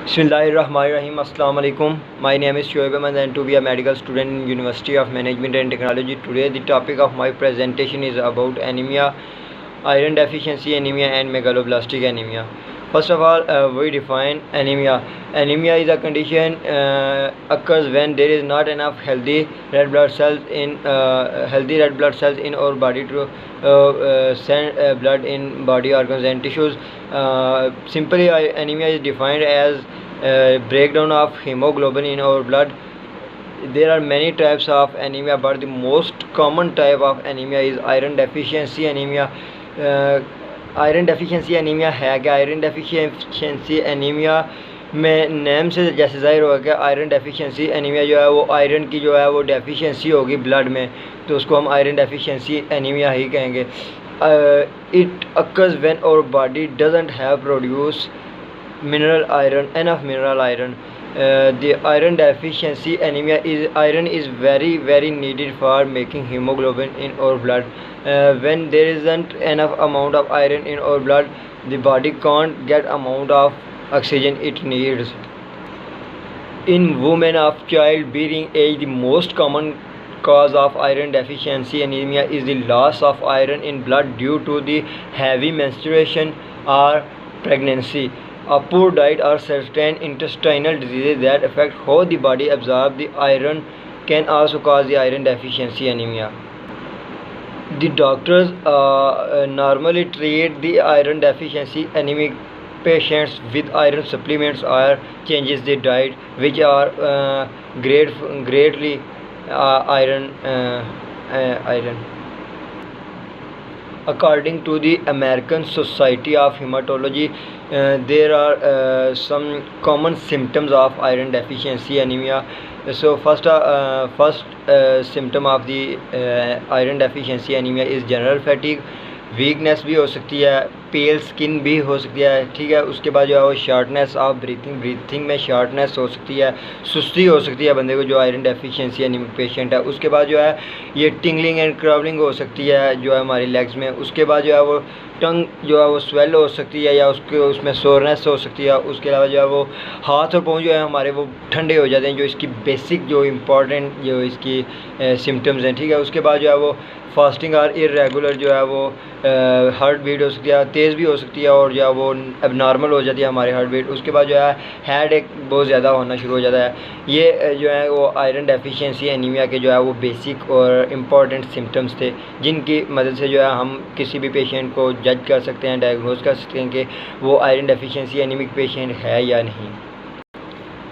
Bismillahirrahmanirrahim. Assalamu alaikum. My name is Shoaib Ahmed and to be a medical student in University of Management and Technology. Today the topic of my presentation is about anemia, iron deficiency anemia and megaloblastic anemia. First of all, we define anemia. Anemia is a condition occurs when there is not enough healthy red blood cells in our body to send blood in body organs and tissues. Simply, anemia is defined as breakdown of hemoglobin in our blood. There are many types of anemia, but the most common type of anemia is iron deficiency anemia. Iron deficiency anaemia है क्या? Iron deficiency anaemia में name से जैसे ज़ाहिर होगा कि iron deficiency anaemia जो है वो आयरन की जो है वो डेफिशिएंसी होगी ब्लड में, तो उसको हम आयरन डेफिशिएंसी एनीमिया ही कहेंगे. It occurs when our body doesn't have produce mineral iron, enough mineral iron. The iron deficiency anemia is iron is very needed for making hemoglobin in our blood. When there isn't enough amount of iron in our blood, the body can't get amount of oxygen it needs. In women of childbearing age, the most common cause of iron deficiency anemia is the loss of iron in blood due to the heavy menstruation or pregnancy. A poor diet or certain intestinal diseases that affect how the body absorbs the iron can also cause the iron deficiency anemia. The doctors normally treat the iron deficiency anemic patients with iron supplements or changes the diet which are greatly iron. According to the American Society of Hematology, there are some common symptoms of iron deficiency anemia. So first symptom of the iron deficiency anemia is general fatigue. Weakness भी हो सकती है, पेल skin भी हो सकती है, ठीक है. उसके बाद जो है वो शार्टनेस ऑफ ब्रीथिंग में शार्टनेस हो सकती है, सुस्ती हो सकती है बंदे को जो आयरन डेफिशिएंसी एनीमिक पेशेंट है. उसके बाद जो है ये टिंगलिंग एंड क्रॉवलिंग हो सकती है जो है हमारी लेग्स में. उसके बाद जो है वो टंग जो है वो स्वेल हो सकती है या उसमें सोरनेस हो सकती है. उसके अलावा जो है वो हाथ और पाँव जो है हमारे वो ठंडे हो जाते हैं, जो इसकी बेसिक जो इम्पॉर्टेंट जो इसकी सिम्टम्स हैं, ठीक है. उसके बाद जो है वो फास्टिंग और इरेगुलर जो है वो हार्ट बीट हो सकती है, तेज़ भी हो सकती है और जो है वो एबनॉर्मल हो जाती है हमारी हार्ट बीट. उसके बाद जो है हेड एक बहुत ज़्यादा होना शुरू हो जाता है. ये जो है वो आयरन डेफिशिएंसी एनीमिया के जो है वो बेसिक और इम्पॉर्टेंट सिम्टम्स थे जिनकी मदद से जो है हम किसी भी पेशेंट को जज कर सकते हैं, डायग्नोज कर सकते हैं कि वो आयरन डेफिशिएंसी एनीमिक पेशेंट है या नहीं.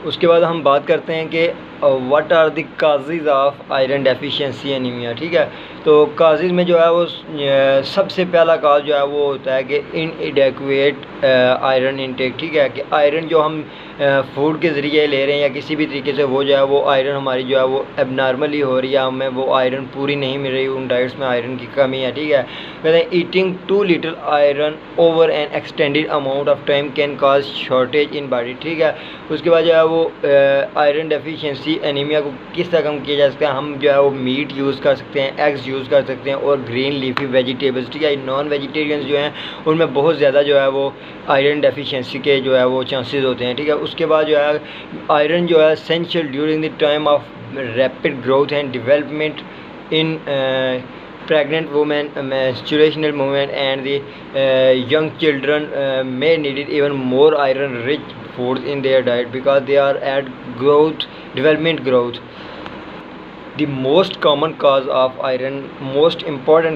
उसके बाद हम बात करते हैं कि what are the causes of iron deficiency anaemia, ठीक है. तो काजेज़ में जो है वो सबसे पहला काज जो है वो होता है कि इनएडेक्वेट आयरन इनटेक, ठीक है. कि आयरन जो हम फूड के ज़रिए ले रहे हैं या किसी भी तरीके से वो जो है वो आयरन हमारी जो है वो एबनॉर्मली हो रही है, हमें वो आयरन पूरी नहीं मिल रही, उन डाइट्स में आयरन की कमी है, ठीक है. कहते हैं eating too little iron over an extended amount of time can cause shortage in body, ठीक है. उसके बाद जो है वो आयरन डेफिशिएंसी एनीमिया को किस तरह कम किया जा सकता है? हम जो है वो मीट यूज़ कर सकते हैं, एग्स यूज़ कर सकते हैं और ग्रीन लीफी वेजिटेबल्स, ठीक है. नॉन वेजिटेरियंस जो हैं उनमें बहुत ज़्यादा जो है वो आयरन डेफिशिएंसी के जो है वो चांसेस होते हैं, ठीक है. उसके बाद जो है आयरन जो है essential during the time of rapid growth and development in pregnant women, menstruational movement and the young children may need even more iron rich foods in their diet because they are at development growth. The most important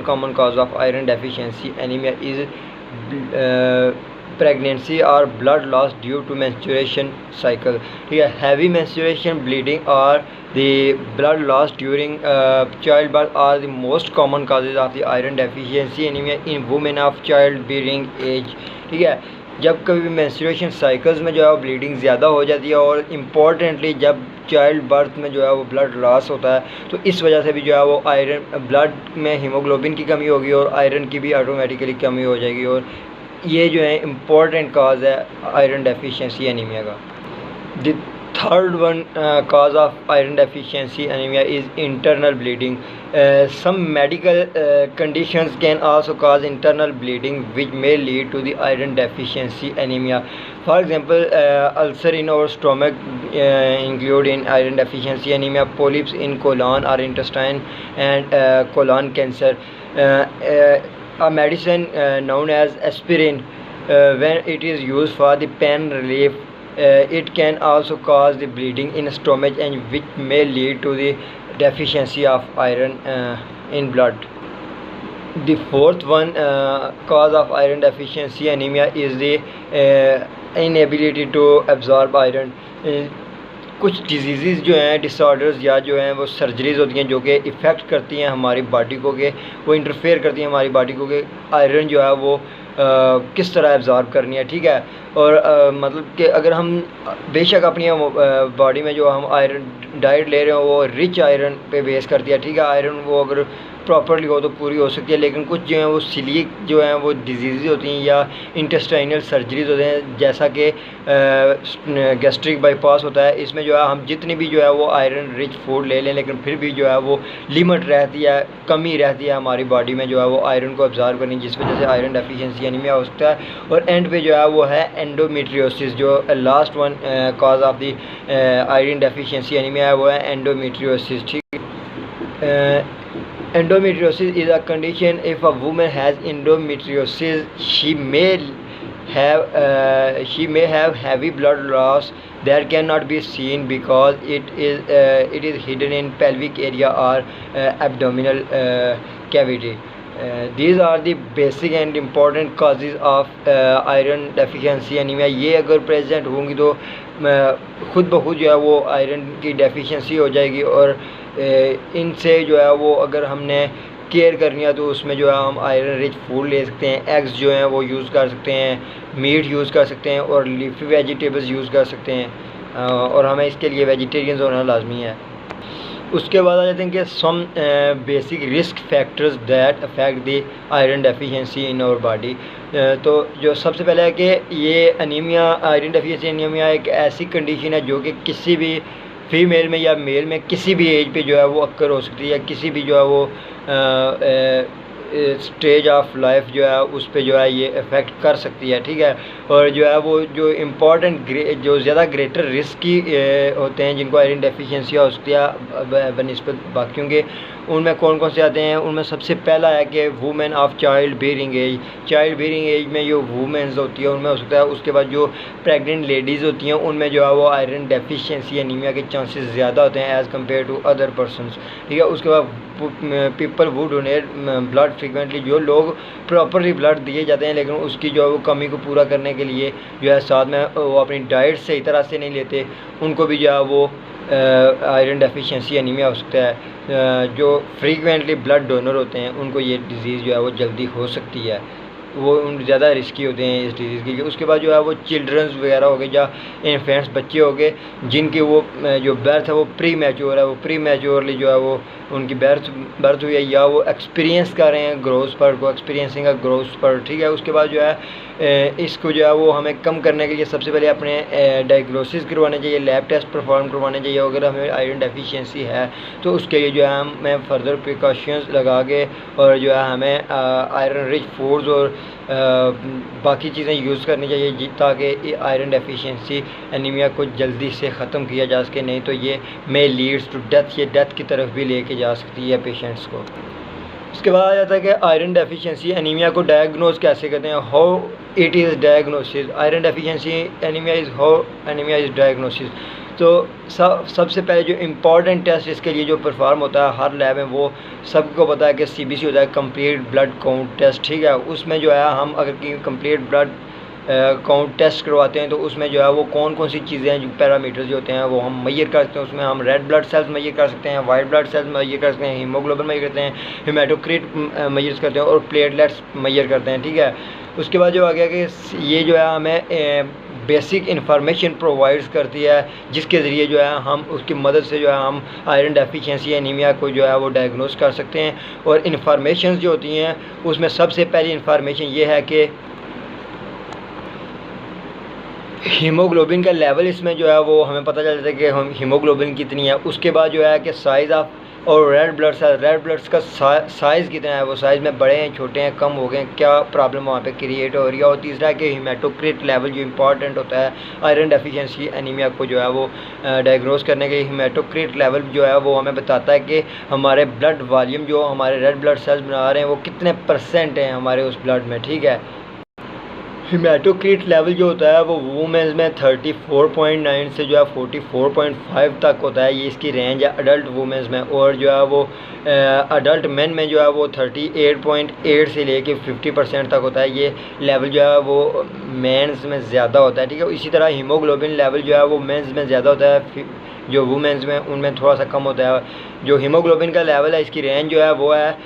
common cause of iron deficiency anemia is pregnancy or blood loss due to menstruation cycle, ठीक है. heavy menstruation, bleeding or the blood loss during childbirth are the most common causes of the iron deficiency anemia in women of childbearing age, ठीक है. जब कभी भी menstruation cycles में जो है वो ब्लीडिंग ज़्यादा हो जाती है और इम्पॉर्टेंटली जब चाइल्ड बर्थ में जो है वो ब्लड लॉस होता है तो इस वजह से भी जो है वो आयरन ब्लड में हीमोग्लोबिन की कमी होगी और आयरन की भी ऑटोमेटिकली कमी हो जाएगी और ये जो है इम्पॉर्टेंट काज है आयरन डेफिशिएंसी एनीमिया का. The Third one cause of iron deficiency anemia is internal bleeding. Some medical conditions can also cause internal bleeding, which may lead to the iron deficiency anemia. For example, ulcer in our stomach include in iron deficiency anemia, polyps in colon or intestine, and colon cancer. A medicine known as aspirin, when it is used for the pain relief, it can also cause the bleeding in stomach, and which may lead to the deficiency of iron in blood. The fourth one cause of iron deficiency anemia is the inability to absorb iron. कुछ disease जो हैं, disorders या जो हैं वो surgeries होती हैं जो कि इफ़ेक्ट करती हैं हमारी बॉडी को, कि वो इंटरफेयर करती हैं हमारी बॉडी को कि आयरन जो है वो किस तरह एब्ज़ॉर्ब करनी है, ठीक है। और मतलब कि अगर हम बेशक अपनी बॉडी में जो हम आयरन डाइट ले रहे हो वो रिच आयरन पे बेस करती है, ठीक है। आयरन वो अगर प्रॉपर्ली हो तो पूरी हो सकती है, लेकिन कुछ जो है वो सिलिक जो है वो डिजीज़ होती हैं या इंटेस्टाइनल सर्जरीज होते हैं, जैसा कि गैस्ट्रिक बाईपास होता है। इसमें जो है हम जितनी भी जो है वो आयरन रिच फूड ले लें, लेकिन फिर भी जो है वो लिमिट रहती है, कमी रहती है हमारी बॉडी में जो है वो आयरन को अब्जॉर्ब करनी, जिस वजह से आयरन डेफिशिएंसी एनीमिया हो सकता है। और एंड पे जो है वो है एंडोमेट्रियोसिस, जो last one cause of the iron deficiency anaemia है वो है एंडोमेट्रियोसिस, ठीक। Endometriosis is a condition. If a woman has endometriosis, she may have heavy blood loss that cannot be seen because it is hidden in pelvic area or abdominal cavity. These are the basic and important causes of iron deficiency anemia. ये अगर present होंगी तो खुद ब खुद जो है वो आयरन की डेफिशिएंसी हो जाएगी, और इनसे जो है वो अगर हमने केयर करनी है तो उसमें जो है हम आयरन रिच फूड ले सकते हैं, एग्स जो हैं वो यूज़ कर सकते हैं, मीट यूज़ कर सकते हैं, और लीफी वेजिटेबल्स यूज़ कर सकते हैं, और हमें इसके लिए वेजिटेरियन होना लाजमी है। उसके बाद आ जाते हैं कि some basic risk factors that affect the iron deficiency in our body. तो जो सबसे पहले है कि ये अनीमिया, आयरन डेफिशिएंसी अनीमिया एक ऐसी कंडीशन है जो कि किसी भी फीमेल में या मेल में किसी भी एज पे जो है वो अक्कर हो सकती है, किसी भी जो है वो स्टेज ऑफ लाइफ जो है उस पे जो है ये इफ़ेक्ट कर सकती है, ठीक है। और जो है वो जो इम्पॉर्टेंट जो ज़्यादा ग्रेटर रिस्क की होते हैं जिनको आयरन डेफिशिएंसी हो सकती है बनिस्बत बाकियों के, उनमें कौन कौन से आते हैं। उनमें सबसे पहला है कि women of child bearing age. Child bearing age में जो वुमेन्स होती है उनमें हो सकता है। उसके बाद जो प्रेग्नेंट लेडीज़ होती हैं उनमें जो है वो आयरन डेफिशिएंसी एनीमिया के चांसेस ज़्यादा होते हैं as compared to other persons, ठीक है। उसके बाद people who donate blood frequently, जो लोग प्रॉपरली ब्लड दिए जाते हैं लेकिन उसकी जो है वो कमी को पूरा करने के लिए जो है साथ में वो अपनी डाइट सही तरह से नहीं लेते, उनको भी जो है वो आयरन डेफिशिएंसी एनीमिया हो सकता है। जो फ्रीक्वेंटली ब्लड डोनर होते हैं उनको ये डिज़ीज़ जो है वो जल्दी हो सकती है, वो ज़्यादा रिस्की होते हैं इस डिज़ीज़ के लिए। उसके बाद जो है वो चिल्ड्रंस वगैरह हो गए या इन्फेंट्स बच्चे हो गए जिनकी वो जो बर्थ है वो प्री मैच्योर है, वो प्री मैच्योरली जो है वो उनकी बर्थ हुई है या वो एक्सपीरियंस कर रहे हैं ग्रोथ स्पर्ट को, एक्सपीरियंसिंग का ग्रोथ स्पर्ट, ठीक है। उसके बाद जो है इसको जो है वो हमें कम करने के लिए सबसे पहले अपने डायग्नोसिस करवाने चाहिए, लैब टेस्ट परफॉर्म करवाने चाहिए। अगर हमें आयरन डेफिशिएंसी है तो उसके लिए जो है हमें फर्दर प्रिकॉशंस लगा के और जो है हमें आयरन रिच फूड्स और बाकी चीज़ें यूज़ करनी चाहिए ताकि आयरन डेफिशिएंसी एनीमिया को जल्दी से ख़त्म किया जा सके, नहीं तो ये मे लीड्स टू डेथ, ये डेथ की तरफ भी लेके जा सकती है पेशेंट्स को। उसके बाद आ जाता है कि आयरन डेफिशिएंसी एनीमिया को डायग्नोज कैसे करते हैं, how it is diagnosis. Iron deficiency anaemia is how anaemia is diagnosis. तो सबसे पहले जो इम्पॉर्टेंट टेस्ट इसके लिए जो परफॉर्म होता है हर लैब में, वो सबको पता है कि CBC होता है, कंप्लीट ब्लड काउंट टेस्ट, ठीक है। उसमें जो है हम अगर कंप्लीट ब्लड काउंट टेस्ट करवाते हैं तो उसमें जो है वो कौन कौन सी चीज़ें हैं, जो पैरामीटर्स जो होते हैं वो हम मेजर कर सकते हैं। उसमें हम रेड ब्लड सेल्स मेजर कर सकते हैं, वाइट ब्लड सेल्स मेजर कर सकते हैं, हीमोग्लोबिन मेजर करते हैं, हेमाटोक्रिट मेजर करते हैं और प्लेटलेट्स मेजर करते हैं, ठीक है। उसके बाद जो आ गया कि ये जो है हमें बेसिक इन्फॉर्मेशन प्रोवाइड्स करती है जिसके ज़रिए जो है हम उसकी मदद से जो है हम आयरन डेफिशिएंसी एनीमिया को जो है वो डायग्नोस कर सकते हैं। और इन्फॉर्मेशन जो होती हैं उसमें सबसे पहली इन्फॉर्मेशन ये है कि हीमोग्लोबिन का लेवल इसमें जो है वो हमें पता चल जाता है कि हम हीमोग्लोबिन कितनी है। उसके बाद जो है कि साइज़ ऑफ और रेड ब्लड का साइज़ कितना है, वो साइज़ में बड़े हैं, छोटे हैं, कम हो गए हैं, क्या प्रॉब्लम वहाँ पे क्रिएट हो रही है। और तीसरा है कि हीमेटोक्रिट लेवल जो इंपॉर्टेंट होता है आयरन डेफिशिएंसी एनीमिया को जो है वो डायग्नोस करने के लिए। हीमेटोक्रिट लेवल जो है वो हमें बताता है कि हमारे ब्लड वॉल्यूम जो हमारे रेड ब्लड सेल्स बना रहे हैं वो कितने % हैं हमारे उस ब्लड में, ठीक है। हीमेटोक्रिट लेवल जो होता है वो वुमेन्स में 34.9 से जो है 44.5 तक होता है, ये इसकी रेंज है अडल्ट वुमेन्स में। और जो है वो अडल्ट मेन में जो है वो 38.8 से लेके 50% तक होता है, ये लेवल जो है वो मेंस में ज़्यादा होता है, ठीक है। इसी तरह हीमोग्लोबिन लेवल जो है वो मेंस में ज़्यादा होता है, जो वुमेन्स में उनमें थोड़ा सा कम होता है। जो हीमोग्लोबिन का लेवल है इसकी रेंज जो है वो है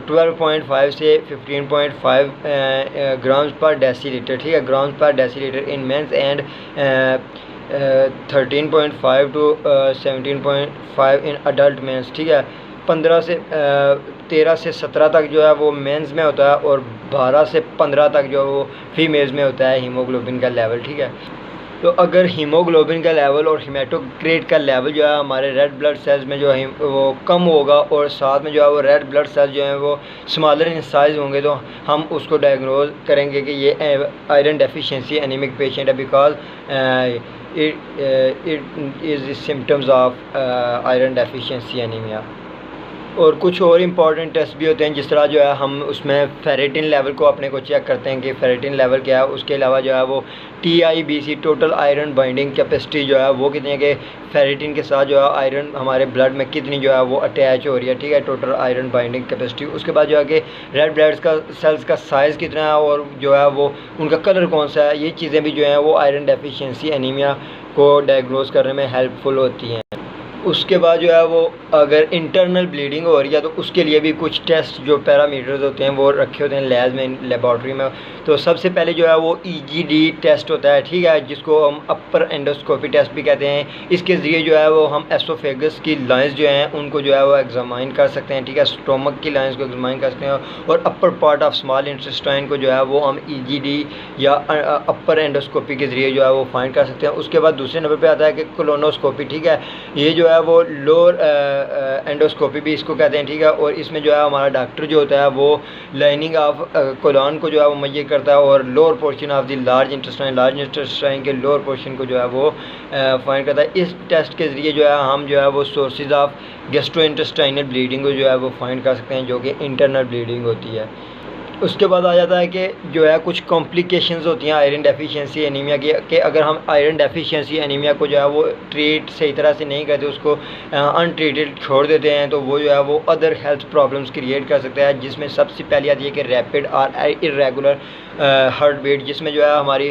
12.5 से 15.5 ग्राम्स पर डेसीलीटर, ठीक है, ग्राम्स पर decilitre in mens and 13.5 to 17.5 in adult mens, ठीक है। 13 से 17 तक जो है वो मेंस में होता है और 12 से 15 तक जो है वो फीमेल्स में होता है हीमोग्लोबिन का लेवल, ठीक है। तो अगर हीमोग्लोबिन का लेवल और हीमेटोक्रिट का लेवल जो है हमारे रेड ब्लड सेल्स में जो है वो कम होगा और साथ में जो है वो रेड ब्लड सेल्स जो हैं वो स्मॉलर इन साइज़ होंगे, तो हम उसको डायग्नोज करेंगे कि ये आयरन डेफिशिएंसी एनीमिक पेशेंट है, because it is symptoms of iron deficiency anaemia. और कुछ और इम्पॉर्टेंट टेस्ट भी होते हैं, जिस तरह जो है हम उसमें फेरेटिन लेवल को अपने को चेक करते हैं कि फेरेटिन लेवल क्या है। उसके अलावा जो है वो TIBC total iron binding capacity जो है वो कितनी है कि फेरेटिन के साथ जो है आयरन हमारे ब्लड में कितनी जो है वो अटैच हो रही है, ठीक है, टोटल आयरन बाइंडिंग कैपेसिटी। उसके बाद जो है कि रेड ब्लड का सेल्स का साइज़ कितना है और जो है वो उनका कलर कौन सा है, ये चीज़ें भी जो हैं वो आयरन डेफिशिएंसी एनीमिया को डायग्नोज करने में हेल्पफुल होती हैं। उसके बाद जो है वो अगर इंटरनल ब्लीडिंग हो रही है तो उसके लिए भी कुछ टेस्ट जो पैरामीटर्स होते हैं वो रखे होते हैं लैब में, लेबॉर्ट्री में। तो सबसे पहले जो है वो EGD टेस्ट होता है, ठीक है, जिसको हम अपर एंडोस्कोपी टेस्ट भी कहते हैं। इसके ज़रिए जो है वो हम एसोफेगस की लाइंस जो हैं उनको जो है वो एग्जामाइन कर सकते हैं, ठीक है, स्टोमक की लाइंस को एग्जामाइन कर सकते हैं। और upper part of small intestine को जो है वो हम EGD या अपर एंडोस्कोपी के ज़रिए जो है वो फाइंड कर सकते हैं। उसके बाद दूसरे नंबर पर आता है कि कोलोनोस्कोपी, ठीक है, ये जो है वो लोअर एंडोस्कोपी भी इसको कहते हैं, ठीक है। और इसमें जो है हमारा डॉक्टर जो होता है वो लाइनिंग ऑफ कोलन को जो है वो मुहैया करता है और lower portion of the large intestine के लोअर पोर्शन को जो है वो फाइंड करता है। इस टेस्ट के ज़रिए जो है हम जो है वो सोर्सेज ऑफ गैस्ट्रोइंटेस्टाइनल ब्लीडिंग को जो है वो फाइंड कर सकते हैं, जो कि इंटरनल ब्लीडिंग होती है। उसके बाद आ जाता है कि जो है कुछ कॉम्प्लिकेशंस होती हैं आयरन डेफिशिएंसी एनीमिया की, कि अगर हम आयरन डेफिशिएंसी एनीमिया को जो है वो ट्रीट सही तरह से नहीं करते, उसको अनट्रीटेड छोड़ देते हैं, तो वो जो है वो अदर हेल्थ प्रॉब्लम्स क्रिएट कर सकता है, जिसमें सबसे पहली आती है कि रैपिड और इरेगुलर हार्ट बीट, जिसमें जो है हमारी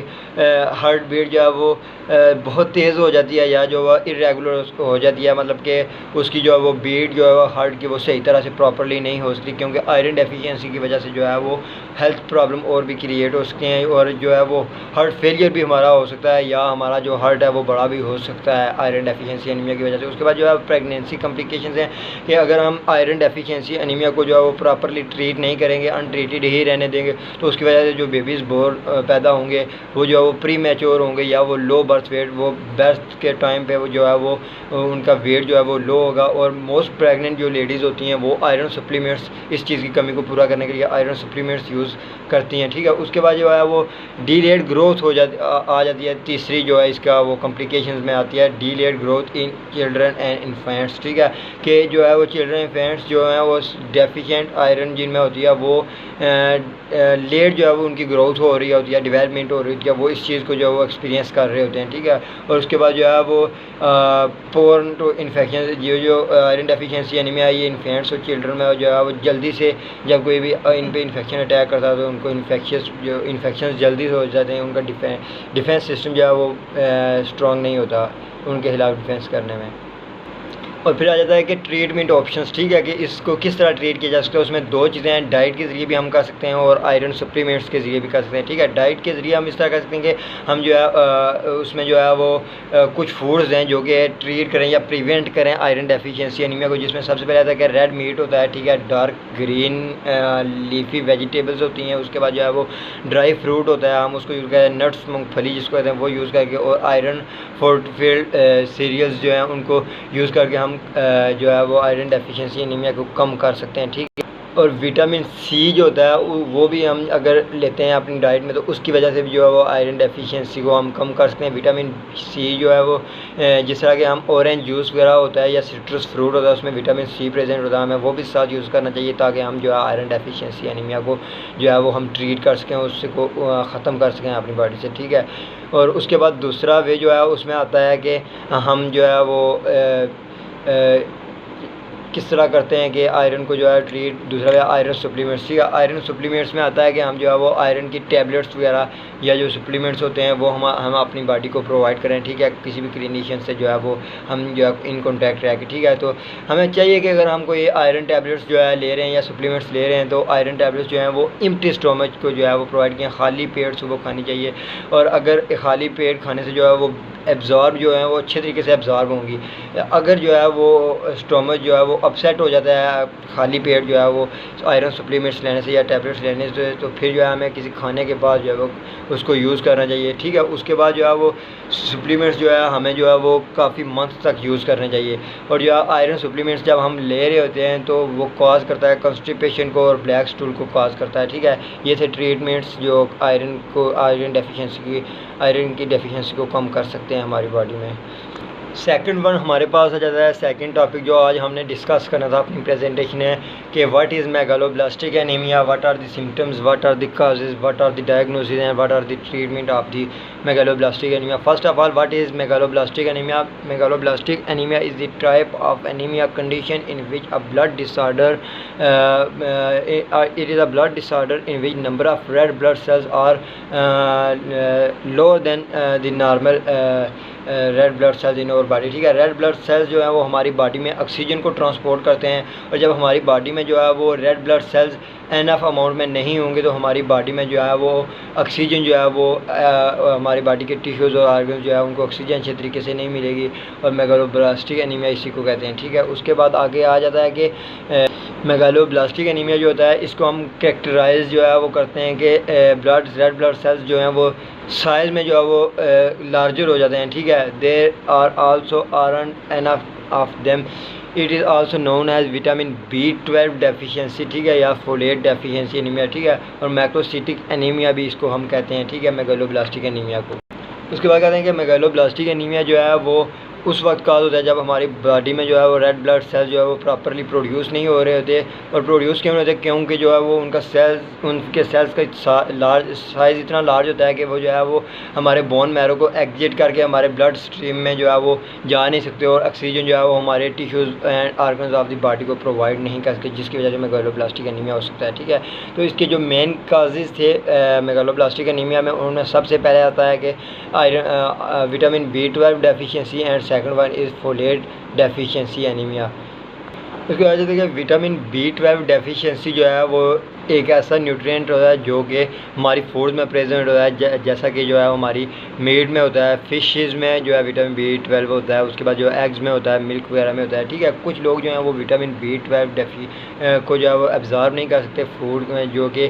हार्ट बीट जो है वो बहुत तेज़ हो जाती है या जो है इरेगुलर हो जाती है, मतलब कि उसकी जो है वो बीट जो है वो हार्ट की वो सही तरह से प्रॉपरली नहीं हो सकती, क्योंकि आयरन डेफिशिएंसी की वजह से जो है वो हेल्थ प्रॉब्लम और भी क्रिएट हो सकते हैं। और जो है वो हार्ट फेलियर भी हमारा हो सकता है या हमारा जो हार्ट है वो बड़ा भी हो सकता है आयरन डेफिशिएंसी एनीमिया की वजह से। उसके बाद जो है प्रेगनेंसी कॉम्प्लिकेशंस हैं कि अगर हम आयरन डेफिशिएंसी एनीमिया को जो है वो प्रॉपरली ट्रीट नहीं करेंगे, अनट्रीटेड ही रहने देंगे, तो उसकी वजह से जो बेबीज़ पैदा होंगे वो जो है वो प्री मैच्योर होंगे या वो लो बर्थ वेट, वो बर्थ के टाइम पे वो जो है वो उनका वेट जो है वो लो होगा। और मोस्ट प्रेग्नेंट जो लेडीज़ होती हैं वो आयरन सप्लीमेंट्स, इस चीज़ की कमी को पूरा करने के लिए आयरन सप्लीमेंट्स यूज़ करती हैं, ठीक है। उसके बाद जो है वो डिलेड ग्रोथ आ जाती है। तीसरी जो है इसका वो कॉम्प्लिकेशंस में आती है delayed growth in children and infants, ठीक है, कि जो है वो चिल्ड्रन इन्फेंट्स जो हैं वो डेफिशिएंट आयरन जिनमें होती है वो लेट जो है वो उनकी ग्रोथ हो रही होती है, डेवलपमेंट हो रही होती है, वो इस चीज़ को जो है वो एक्सपीरियंस कर रहे होते हैं, ठीक है। और उसके बाद जो है वो पोर्न टू इन्फेक्शन, जो आयरन डेफिशिएंसी एनीमिया ये इन्फेंट्स और चिल्ड्रन में जो है वो जल्दी से जब कोई भी इन पे इन्फेक्शन अटैक करता है तो उनको इन्फेक्शन जल्दी हो जाते हैं, उनका डिफेंस सिस्टम जो है वो स्ट्रॉन्ग नहीं होता उनके खिलाफ डिफेंस करने में। और फिर आ जाता है कि ट्रीटमेंट ऑप्शंस, ठीक है, कि इसको किस तरह ट्रीट किया जा सकता है। उसमें दो चीज़ें हैं, डाइट के ज़रिए भी हम कर सकते हैं और आयरन सप्लीमेंट्स के ज़रिए भी कर सकते हैं, ठीक है। डाइट के ज़रिए हम इस तरह कर सकते हैं कि हम जो है उसमें जो है वो कुछ फूड्स हैं जो कि ट्रीट करें या प्रिवेंट करें आयरन डेफिशिएंसी एनीमिया को, जिसमें सबसे पहले आता है कि रेड मीट होता है, ठीक है, डार्क ग्रीन लीफी वेजिटेबल्स होती हैं, उसके बाद जो है वो ड्राई फ्रूट होता है, हम उसको यूज़ करें, नट्स मूँगफली जिसको कहते हैं वो यूज़ करके, और आयरन फोर्टिफाइड सीरियल्स जो हैं उनको यूज़ करके हम जो है वो आयरन डेफिशिएंसी एनीमिया को कम कर सकते हैं, ठीक है। और विटामिन सी जो होता है वो भी हम अगर लेते हैं अपनी डाइट में तो उसकी वजह से भी जो है वो आयरन डेफिशिएंसी को हम कम कर सकते हैं। विटामिन सी जो है वो जिस तरह के हम ऑरेंज जूस वगैरह होता है या सिट्रस फ्रूट होता है उसमें विटामिन सी प्रेजेंट होता है, हमें वो भी साथ यूज़ करना चाहिए ताकि हम जो है आयरन डेफिशिएंसी एनीमिया को जो है वो हम ट्रीट कर सकें, उससे को ख़त्म कर सकें अपनी बॉडी से, ठीक है। और उसके बाद दूसरा वे जो है उसमें आता है कि हम जो है वो किस तरह करते हैं कि आयरन को जो है ट्रीट। दूसरा है आयरन सप्लीमेंट्स, ठीक है। आयरन सप्लीमेंट्स में आता है कि हम जो है वो आयरन की टैबलेट्स वगैरह या जो सप्लीमेंट्स होते हैं वो हम अपनी बॉडी को प्रोवाइड करें, ठीक है, किसी भी क्लिनिशियन से जो है वो हम जो है इन कॉन्टैक्ट रह के, ठीक है। तो हमें चाहिए कि अगर हम कोई आयरन टैबलेट्स जो है ले रहे हैं या सप्लीमेंट्स ले रहे हैं तो आयरन टैबलेट्स जो हैं वो एम्प्टी स्टोमच को जो है वो प्रोवाइड किए, खाली पेट सुबह खानी चाहिए। और अगर खाली पेट खाने से जो है वो एब्जॉर्ब जो है वो अच्छे तरीके से एब्जॉर्ब होंगी। अगर जो है वो स्टोमच जो है वो अपसेट हो जाता है खाली पेट जो है वो आयरन सप्लीमेंट्स लेने से या टैबलेट्स लेने से, तो फिर जो है हमें किसी खाने के बाद जो है वो उसको यूज़ करना चाहिए, ठीक है। उसके बाद जो है वो सप्लीमेंट्स जो है हमें जो है वो काफ़ी मंथ तक यूज़ करने चाहिए। और जो है आयरन सप्लीमेंट्स जब हम ले रहे होते हैं तो वो कॉज करता है कॉन्स्टिपेशन को और ब्लैक स्टूल को कॉज करता है, ठीक है। ये थे ट्रीटमेंट्स जो आयरन की डेफिशिएंसी को कम कर सकते हैं हमारी बॉडी में। सेकंड वन हमारे पास आ जाता है, सेकंड टॉपिक जो आज हमने डिस्कस करना था अपनी प्रेजेंटेशन है कि what is megaloblastic anaemia, what are the symptoms, what are the causes, what are the diagnosis and what are the treatment of the megaloblastic anaemia. First of all, what is megaloblastic anaemia? Megaloblastic anaemia is the type of anaemia condition in which a blood disorder it is a blood disorder in which number of red blood cells are lower than the normal red blood cells in our body, ठीक है। Red blood sales जो है वो हमारी body में oxygen को transport करते हैं, और जब हमारी बॉडी में जो है वो red blood sales enough amount में नहीं होंगे तो हमारी बॉडी में जो है वो ऑक्सीजन जो है वो हमारी बॉडी के टिश्यूज़ और आर्गन्स जो है उनको ऑक्सीजन अच्छे तरीके से नहीं मिलेगी, और मेगालोब्लास्टिक एनीमिया इसी को कहते हैं, ठीक है। उसके बाद आगे आ जाता है कि मेगालोब्लास्टिक एनीमिया जो होता है इसको हम कैरेक्टराइज जो है वो करते हैं कि रेड ब्लड सेल्स जो हैं वो साइज़ में जो है वो लार्जर हो जाते हैं, ठीक है। There are also aren't enough of them, it is also known as vitamin B12 deficiency, ठीक है, या फोलेट डेफिशिएंसी एनीमिया, ठीक है। और मैक्रोसिटिक एनीमिया भी इसको हम कहते हैं, ठीक है, मेगालोब्लास्टिक एनीमिया को। उसके बाद कहते हैं कि मेगालोब्लास्टिक एनीमिया जो है वो उस वक्त काज होता है जब हमारी बॉडी में जो है वो रेड ब्लड सेल्स जो है वो प्रॉपरली प्रोड्यूस नहीं हो रहे होते। और प्रोड्यूस क्यों नहीं होते? क्योंकि जो है वो उनके सेल्स का साइज़ इतना लार्ज होता है कि वो जो है वो हमारे बोन मैरो को एग्जिट करके हमारे ब्लड स्ट्रीम में जो है वो जा नहीं सकते, और ऑक्सीजन जो है वो हमारे tissues and organs of the body को प्रोवाइड नहीं कर सकते, जिसकी वजह से मेगालोब्लास्टिक एनीमिया हो सकता है, ठीक है। तो इसके जो मेन काजेज़ थे मेगालोब्लास्टिक एनीमिया में, उनमें सबसे पहले आता है कि vitamin B12 deficiency and second one is folate deficiency anaemia. उसके बाद देखिए विटामिन B12 डेफिशिएंसी जो है वो एक ऐसा न्यूट्रिएंट होता है जो कि हमारी फूड में प्रेजेंट होता है, जैसा कि जो है हमारी मीट में होता है, फिशेस में जो है विटामिन B12 होता है, उसके बाद जो एग्स में होता है, मिल्क वगैरह में होता है, ठीक है। कुछ लोग जो हैं वो विटामिन B12 को जो है वो एब्जॉर्ब नहीं कर सकते फूड में, जो कि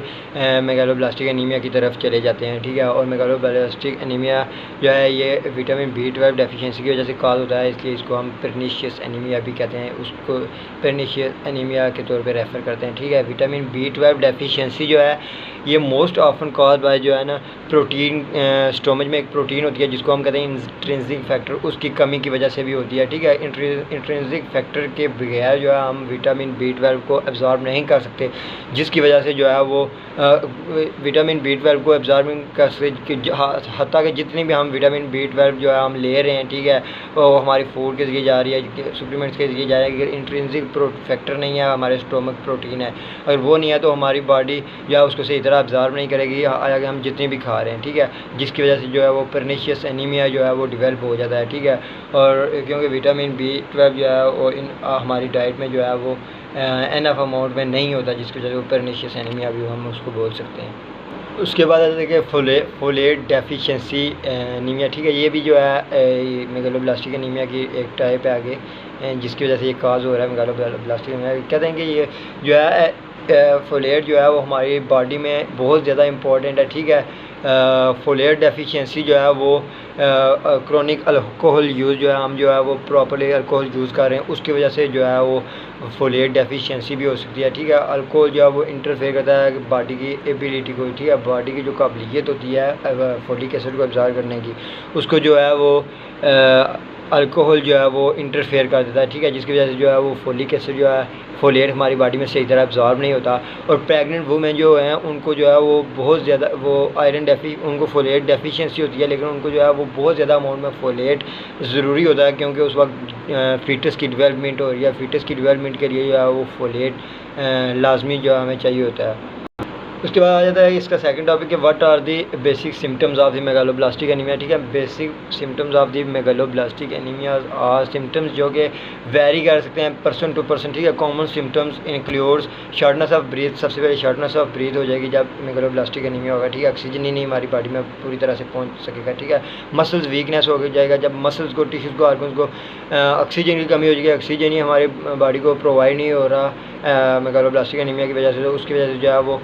मेगालोब्लास्टिक एनीमिया की तरफ चले जाते हैं, ठीक है। और मेगालोब्लास्टिक एनीमिया जो है ये विटामिन B12 डेफिशिएंसी की वजह से कॉज होता है, इसलिए इसको हम परनीशियस एनीमिया भी कहते हैं, उसको परनीशियस एनीमिया के तौर पर रेफ़र करते हैं, ठीक है। विटामिन B12 डेफिशिएंसी जो है ये मोस्ट ऑफन कॉज बाय जो है ना प्रोटीन, स्टोमच में एक प्रोटीन होती है जिसको हम कहते हैं इंट्रिंसिक फैक्टर, उसकी कमी की वजह से भी होती है, ठीक है। इंट्रिंसिक फैक्टर के बगैर जो है हम विटामिन B12 को एब्जॉर्ब नहीं कर सकते, जिसकी वजह से जो है वो विटामिन B12 को एब्जॉर्ब कर सकते, हत्ता कि जितनी भी हम विटामिन B12 जो है हम ले रहे हैं, ठीक है, वो हमारी फूड के जरिए जा रही है, सप्लीमेंट्स के जरिए जा रही है। अगर इंट्रिंसिक फैक्टर नहीं है, हमारे स्टोमक प्रोटीन है, अगर वो नहीं है तो हमारी हमारी बॉडी जो है उसको सही तरह अब्जॉर्ब नहीं करेगी आगे हम जितनी भी खा रहे हैं, ठीक है, जिसकी वजह से जो है वो परनीशियस एनीमिया जो है वो डेवलप हो जाता है, ठीक है। और क्योंकि विटामिन B12 जो है वो हमारी डाइट में जो है वो एनफ अमाउंट में नहीं होता, जिसकी वजह से वो परनीशियस एनीमिया भी हम उसको बोल सकते हैं। उसके बाद देखिए फोलेट डेफिशिएंसी एनीमिया, ठीक है, ये भी जो है मेगालोब्लास्टिक एनीमिया की एक टाइप है आगे, जिसकी वजह से ये काज हो रहा है मेगालोब्लास्टिक एनीमिया। कहते हैं कि ये जो है फोलेट जो है वो हमारी बॉडी में बहुत ज़्यादा इम्पोर्टेंट है, ठीक है। फोलेट डेफिशिएंसी जो है वो क्रोनिक अल्कोहल यूज़ जो है हम जो है वो प्रॉपर्ली अल्कोहल यूज़ कर रहे हैं, उसकी वजह से जो है वो फोलेट डेफिशिएंसी भी हो सकती है, ठीक है। अल्कोहल जो है वो इंटरफेयर करता है बॉडी की एबिलिटी को, ठीक है, बॉडी की जो काबिलियत होती है फोलिक एसिड को अब्जॉर्ब करने की, उसको जो है वो अल्कोहल जो है वो इंटरफेयर कर देता है, ठीक है, जिसकी वजह से जो है वो फोलिक एसिड जो है फोलेट हमारी बॉडी में सही तरह अब्जॉर्ब नहीं होता। और प्रेग्नेंट वुमेन जो हैं उनको जो है वो बहुत ज़्यादा वो उनको फोलेट डेफिशिएंसी होती है, लेकिन उनको जो है वो बहुत ज़्यादा अमाउंट में फोलेट ज़रूरी होता है, क्योंकि उस वक्त फीटस की डेवलपमेंट हो रही है। फीटस की डेवलपमेंट के लिए जो है वो फोलेट लाजमी जो हमें चाहिए होता है। उसके बाद आ जाता है इसका सेकंड टॉपिक है what are the basic symptoms of the megaloblastic anaemia, ठीक है। Basic symptoms of the megaloblastic anaemia are symptoms जो कि वेरी कर सकते हैं पर्सन टू पर्सन, ठीक है। Common symptoms includes shortness of breath, सबसे पहले शॉर्टनेस ऑफ ब्रीथ हो जाएगी जब मेगालोब्लास्टिक एनीमिया होगा, ठीक है। ऑक्सीजन ही नहीं हमारी बॉडी में पूरी तरह से पहुँच सकेगा, ठीक है। मसल्स वीकनेस हो जाएगा, जब मसल्स को टिश्यूज़ को आर्गन्स को ऑक्सीजन की कमी हो जाएगी, ऑक्सीजन ही हमारी बॉडी को प्रोवाइड नहीं हो रहा मेगालोब्लास्टिक एनीमिया की वजह से, तो उसकी वजह से जो है वो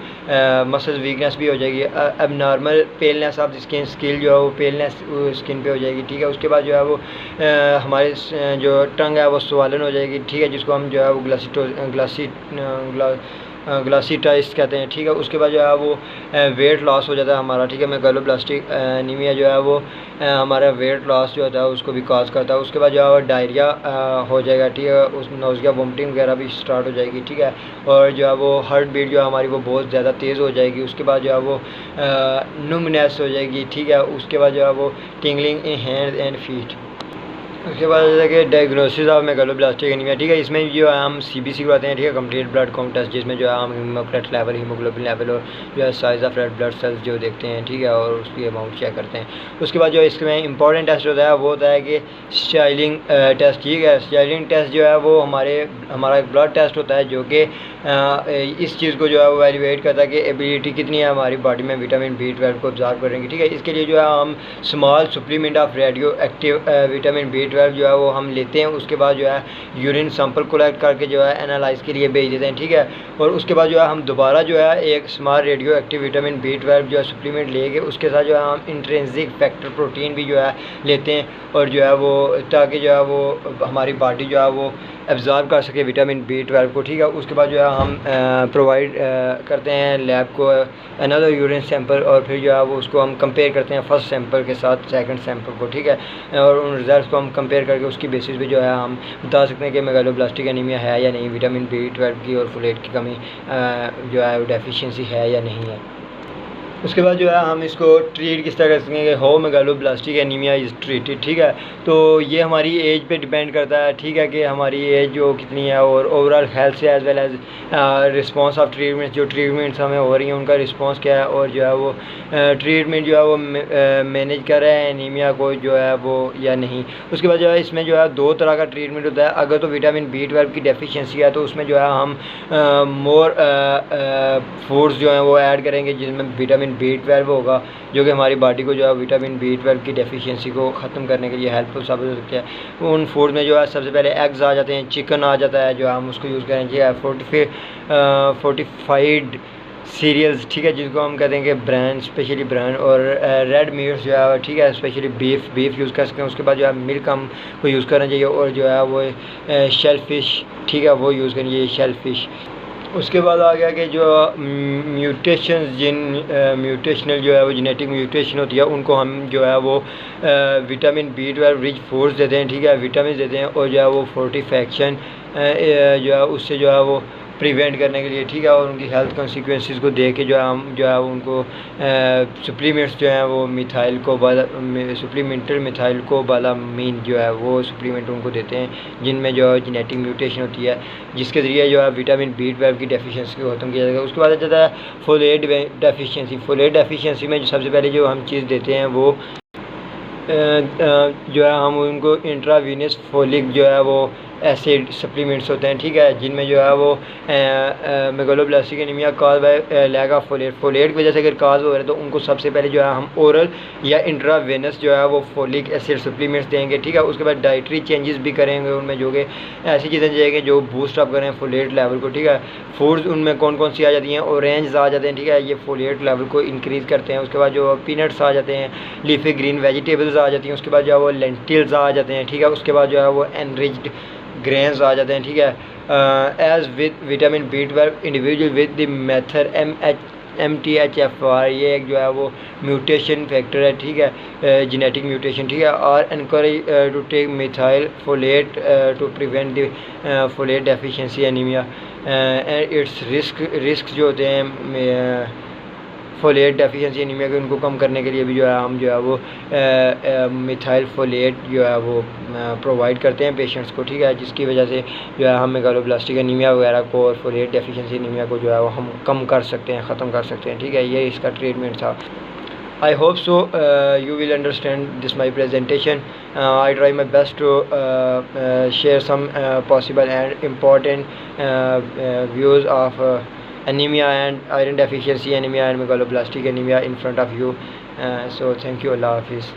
मसल्स वीकनेस भी हो जाएगी। अब normal paleness of skin skill जो है वो पेलनेस स्किन पे हो जाएगी, ठीक है। उसके बाद जो है वो हमारे जो टंग है वो स्वालन हो जाएगी, ठीक है, जिसको हम जो है वो ग्लासीटाइस कहते हैं, ठीक है। उसके बाद जो है वो वेट लॉस हो जाता है हमारा, ठीक है। मेगालोब्लास्टिक एनीमिया जो है वो हमारा वेट लॉस जो होता है उसको भी कॉज करता है। उसके बाद जो है वो डायरिया हो जाएगा, ठीक है, उस नोज़िया वोमिटिंग वगैरह भी स्टार्ट हो जाएगी, ठीक है। और जो है वो हार्ट बीट जो है हमारी वो बहुत ज़्यादा तेज़ हो जाएगी। उसके बाद जो है वो नुमनेस हो जाएगी, ठीक है। उसके बाद जो है वो tingling in hand and feet. उसके बाद जैसे कि डायग्नोसिस ऑफ मेगालोब्लास्टिक एनीमिया, ठीक है, इसमें जो है हम CBC करवाते हैं, ठीक है, कंप्लीट ब्लड काउंट टेस्ट, जिसमें जो है हम हीमोक्रेट लेवल, हीमोग्लोबिन लेवल और जो है size of red blood sales जो देखते हैं, ठीक है, और उसकी अमाउंट चेक करते हैं। उसके बाद जो इसमें इंपॉर्टेंट टेस्ट होता है वो होता है कि स्टाइलिंग टेस्ट, ठीक है। स्टाइलिंग टेस्ट जो है वो हमारा एक ब्लड टेस्ट होता है जो कि इस चीज़ को जो है वो एवेलुएट करता है कि एबिलिटी कितनी है हमारी बॉडी में विटामिन B12 को ऑब्जॉर्व करने की, ठीक है। इसके लिए जो है हम small supplement of radio active vitamin B12 जो है वो हम लेते हैं। उसके बाद जो है यूरिन सैंपल कलेक्ट करके जो है एनालाइज के लिए भेज देते हैं, ठीक है। और उसके बाद जो है हम दोबारा जो है एक small radio active vitamin B12 जो है सप्लीमेंट लेके उसके साथ जो है हम इंट्रिंसिक फैक्टर प्रोटीन भी जो है लेते हैं, और जो है वो ताकि जो है वो हमारी बॉडी जो है वो एब्जॉर्ब कर सके विटामिन B12 को, ठीक है। उसके बाद जो है हम प्रोवाइड करते हैं लैब को अनदर यूरिन सैंपल, और फिर जो है वो उसको हम कंपेयर करते हैं फर्स्ट सैंपल के साथ सेकंड सैंपल को, ठीक है। और उन रिजल्ट्स को हम कंपेयर करके उसकी बेसिस पे जो है हम बता सकते हैं कि मेगालोब्लास्टिक एनीमिया है या नहीं, विटामिन B12 की और फोलेट की कमी जो है डेफिशिएंसी है या नहीं है। उसके बाद जो है हम इसको ट्रीट किस तरह कर सकेंगे, how megaloblastic anaemia is treated, ठीक है। तो ये हमारी एज पे डिपेंड करता है, ठीक है, कि हमारी एज जो कितनी है और ओवरऑल हेल्थ से as well as response of treatment, जो ट्रीटमेंट्स हमें हो रही हैं उनका रिस्पांस क्या है, और जो है वो ट्रीटमेंट जो है वो मैनेज कर रहे हैं एनीमिया को जो है वो या नहीं। उसके बाद जो है इसमें जो है दो तरह का ट्रीटमेंट होता है। अगर तो विटामिन B12 की डेफिशिएंसी है तो उसमें जो है हम मोर फूड्स जो हैं वो ऐड करेंगे जिनमें विटामिन B12 होगा, जो कि हमारी बॉडी को जो है विटामिन B12 की डेफिशिएंसी को ख़त्म करने के लिए हेल्पफुल साबित हो सकते हैं। उन फूड में जो है सबसे पहले एग्स आ जाते हैं, चिकन आ जाता है, जो हम उसको यूज़ करेंगे। फोर्टिफाइड सीरियल्स, ठीक है, जिसको हम कहते हैं कि ब्रांड, स्पेशली ब्रांड, और रेड मीट्स जो है, ठीक है, स्पेशली बीफ यूज़ कर सकते हैं। उसके बाद जो है मिल्क हम को यूज़ करना चाहिए, और जो है वो शेल फिश, ठीक है, वो यूज़ करनी चाहिए, शेल फिश। उसके बाद आ गया कि जो म्यूटेशन म्यूटेशनल जो है वो जेनेटिक म्यूटेशन होती है उनको हम जो है वो विटामिन B12 रिच फूड्स देते हैं, ठीक है, विटामिन देते हैं, और जो है वो फोर्टिफिकेशन जो है उससे जो है वो प्रिवेंट करने के लिए, ठीक है, और उनकी हेल्थ कॉन्सिक्वेंसेस को देख के जो है हम जो है उनको सप्लीमेंट्स जो हैं वो मिथाइल को सप्लीमेंटल मिथाइल को बालामीन जो है वो सप्लीमेंट उनको देते हैं, जिनमें जो है जेनेटिक म्यूटेशन होती है, जिसके ज़रिए जो है विटामिन B12 की डेफिशिएंसी को ख़त्म किया जाएगा। उसके बाद आ जाता है फोलेट डेफिशिएंसी। फोलेट डेफिशिएंसी में जो सबसे पहले जो हम चीज़ देते हैं वो जो है हम उनको इंट्रावीनस फोलिक जो है वो एसिड सप्लीमेंट्स होते हैं, ठीक है, जिनमें जो है वो megaloblastic anaemia cause by lack of folate की वजह से अगर काज हो रहा है तो उनको सबसे पहले जो है हम ओरल या इंट्रावेनस जो है वो फोलिक एसिड सप्लीमेंट्स देंगे, ठीक है। उसके बाद डाइटरी चेंजेस भी करेंगे उनमें, जो कि ऐसी चीज़ें जाएंगे जो बूस्ट अप करें फोलेट लेवल को, ठीक है। फूड्स उनमें कौन कौन सी आ जाती हैं, ऑरेंज आ जाते हैं, ठीक है, ये फोलेट लेवल को इंक्रीज़ करते हैं। उसके बाद जो पीनट्स आ जाते हैं, लीफी ग्रीन वेजिटेबल्स आ जाती हैं, उसके बाद जो है वो लेंटिल्स आ जाते हैं, ठीक है। उसके बाद जो है वो एनरिच्ड ग्रेन्स आ जाते हैं, ठीक है। As with vitamin B12 individual with the method MTHFR, ये एक जो है वो म्यूटेशन फैक्टर है, ठीक है, जेनेटिक म्यूटेशन, ठीक है। और encourage to take methyl folate to prevent the folate deficiency anaemia and its risk जो होते हैं फोलेट डेफिशिएंसी एनीमिया के, उनको कम करने के लिए भी जो है हम जो है वो मिथाइल फोलेट जो है वो प्रोवाइड करते हैं पेशेंट्स को, ठीक है, जिसकी वजह से जो है हम मेगालोब्लास्टिक एनीमिया वगैरह को और फोलेट डेफिशिएंसी एनीमिया को जो है वो हम कम कर सकते हैं, ख़त्म कर सकते हैं, ठीक है। ये इसका ट्रीटमेंट था। I hope so you will understand this my presentation. I try my best to share some possible and important views of anemia and iron deficiency anemia and megaloblastic anemia in front of you. So thank you. Allah Hafiz.